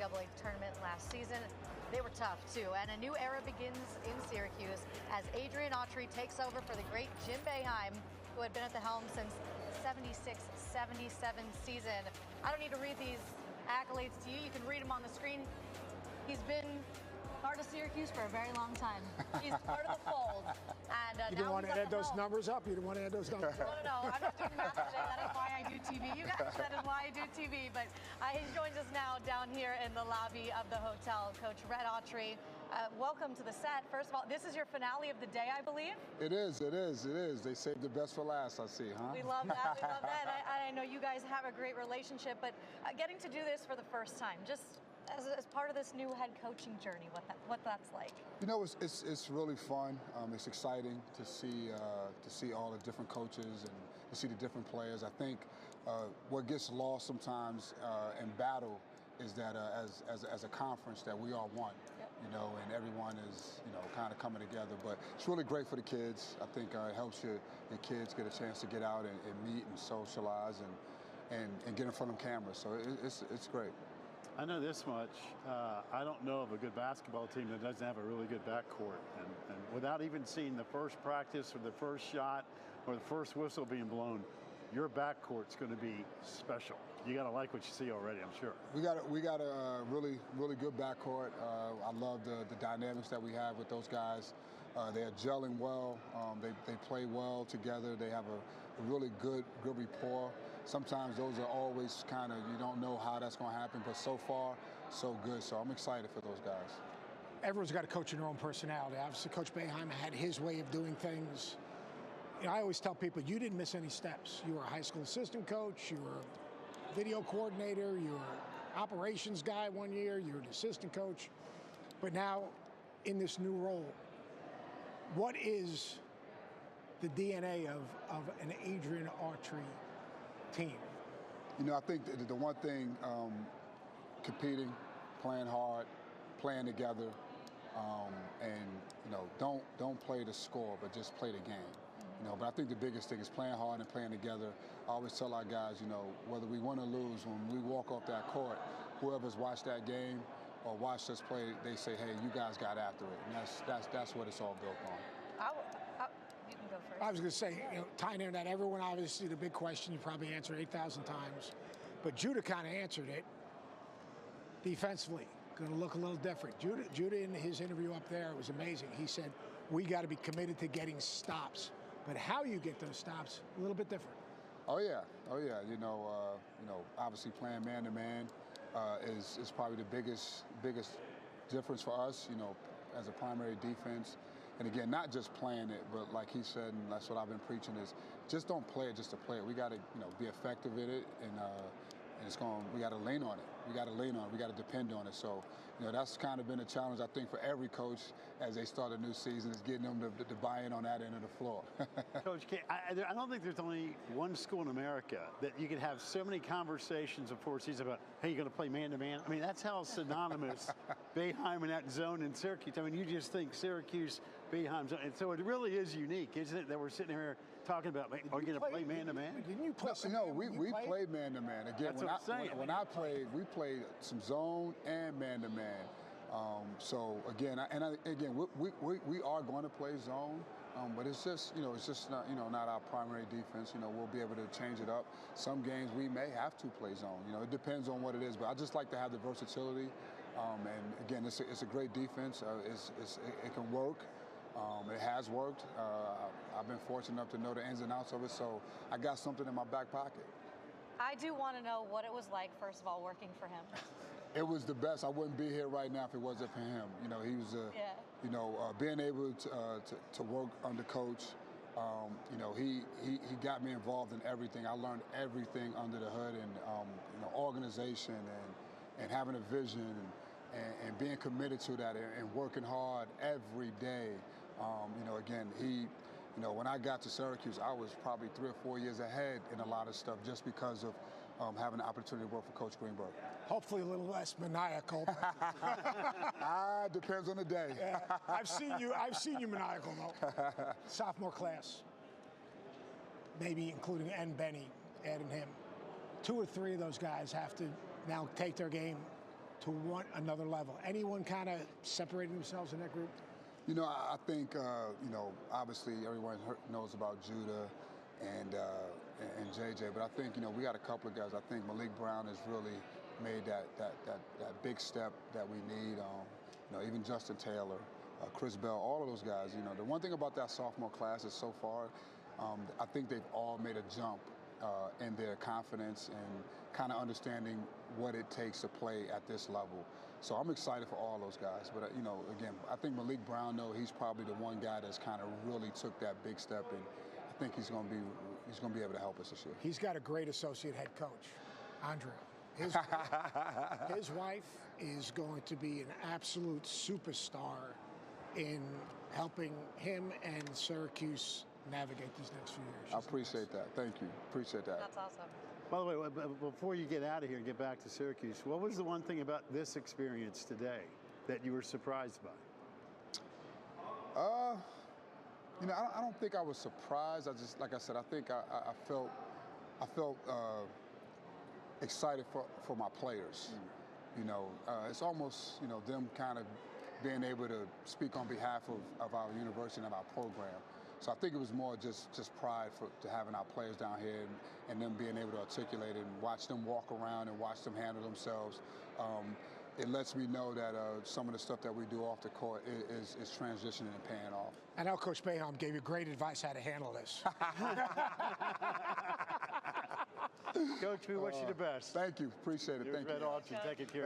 NCAA tournament last season. They were tough too, and a new era begins in Syracuse as Adrian Autry takes over for the great Jim Boeheim, who had been at the helm since 76-77 season. I don't need to read these accolades to you. You can read them on the screen. He's been part of Syracuse for a very long time. He's part of the fold. And you didn't want to add those numbers up? You didn't want to add those numbers up? No. I'm not doing math today. That is why I do TV. You guys, that is why I do TV. But he joins us now down here in the lobby of the hotel. Coach Red Autry, welcome to the set. First of all, this is your finale of the day, I believe? It is. They saved the best for last, I see, huh? We love that. We love that. I know you guys have a great relationship, but getting to do this for the first time, just as part of this new head coaching journey, what that's like? You know, it's really fun. It's exciting to see all the different coaches and to see the different players. I think what gets lost sometimes in battle is that as a conference that we are one, you know, and everyone is, you know, kind of coming together. But it's really great for the kids. I think it helps your kids get a chance to get out and meet and socialize and get in front of cameras. So it's great. I know this much. I don't know of a good basketball team that doesn't have a really good backcourt. And without even seeing the first practice or the first shot or the first whistle being blown, your backcourt's going to be special. You got to like what you see already, I'm sure. We got a really good backcourt. I love the dynamics that we have with those guys. They are gelling well. They play well together. They have a really good rapport. Sometimes those are always kind of, you don't know how that's going to happen, but so far, so good. So I'm excited for those guys. Everyone's got to coach in their own personality. Obviously, Coach Boeheim had his way of doing things. You know, I always tell people, you didn't miss any steps. You were a high school assistant coach, you were a video coordinator, you were an operations guy one year, you were an assistant coach. But now, in this new role, what is the DNA of an Adrian Autry team? You know, I think the one thing, competing, playing hard, playing together, and you know, don't play the score, but just play the game. You know, but I think the biggest thing is playing hard and playing together. I always tell our guys, you know, whether we win or lose, when we walk off that court, whoever's watched that game or watched us play, they say, hey, you guys got after it, and that's what it's all built on. You can go first. I was going to say, you know, tying into that, everyone obviously, the big question you probably answered 8,000 times, but Judah kind of answered it. Defensively, going to look a little different. Judah in his interview up there, it was amazing. He said, we got to be committed to getting stops, but how you get those stops, a little bit different. Oh yeah. You know, obviously playing man-to-man is probably the biggest difference for us, you know, as a primary defense. And again, not just playing it, but like he said, and that's what I've been preaching, is just don't play it just to play it. We got to, you know, be effective in it, and we got to lean on it. We got to depend on it. So, you know, that's kind of been a challenge, I think, for every coach as they start a new season, is getting them to buy in on that end of the floor. Coach, I don't think there's only one school in America that you could have so many conversations before season about, hey, you're going to play man-to-man. I mean, that's how synonymous Boeheim and that zone in Syracuse. I mean, you just think Syracuse, Boeheim zone. And so it really is unique, isn't it, that we're sitting here talking about, are you going to play man-to-man? Didn't you play No, we played man-to-man. Again, when I played, we played some zone and man-to-man. So again, we are going to play zone, but it's just not, you know, not our primary defense. You know, we'll be able to change it up. Some games we may have to play zone. You know, it depends on what it is. But I just like to have the versatility. And again, it's a great defense. It can work. It has worked. I've been fortunate enough to know the ins and outs of it, so I got something in my back pocket. I do want to know what it was like, first of all, working for him. It was the best. I wouldn't be here right now if it wasn't for him. You know, he was, you know, being able to work under coach. You know, he got me involved in everything. I learned everything under the hood, and you know, organization and having a vision and being committed to that and working hard every day. You know, again, you know, when I got to Syracuse, I was probably 3 or 4 years ahead in a lot of stuff just because of having the opportunity to work for Coach Greenberg. Hopefully a little less maniacal. Depends on the day. Yeah, I've seen you maniacal, though. Sophomore class, maybe including Benny, adding him. 2 or 3 of those guys have to now take their game to another level? Anyone kind of separating themselves in that group? You know, I think, you know, obviously everyone knows about Judah and JJ, but I think, you know, we got a couple of guys. I think Malik Brown has really made that big step that we need. You know, even Justin Taylor, Chris Bell, all of those guys. You know, the one thing about that sophomore class is so far, I think they've all made a jump in their confidence and kind of understanding what it takes to play at this level. So I'm excited for all those guys. But, you know, again, I think Malik Brown, though, he's probably the one guy that's kind of really took that big step, and I think he's going to be able to help us this year. He's got a great associate head coach, Andrea. His wife is going to be an absolute superstar in helping him and Syracuse navigate these next few years. I appreciate that. Thank you. Appreciate that. That's awesome. By the way, before you get out of here and get back to Syracuse, what was the one thing about this experience today that you were surprised by? You know, I don't think I was surprised. I just, like I said, I think I felt excited for my players. You know, it's almost, you know, them kind of being able to speak on behalf of our university and our program. So I think it was more just pride to having our players down here and them being able to articulate it and watch them walk around and watch them handle themselves. It lets me know that some of the stuff that we do off the court is transitioning and paying off. I know Coach Boeheim gave you great advice how to handle this. Coach, we wish you the best. Thank you. Appreciate it. Here's Thank you. Red Autry taking care.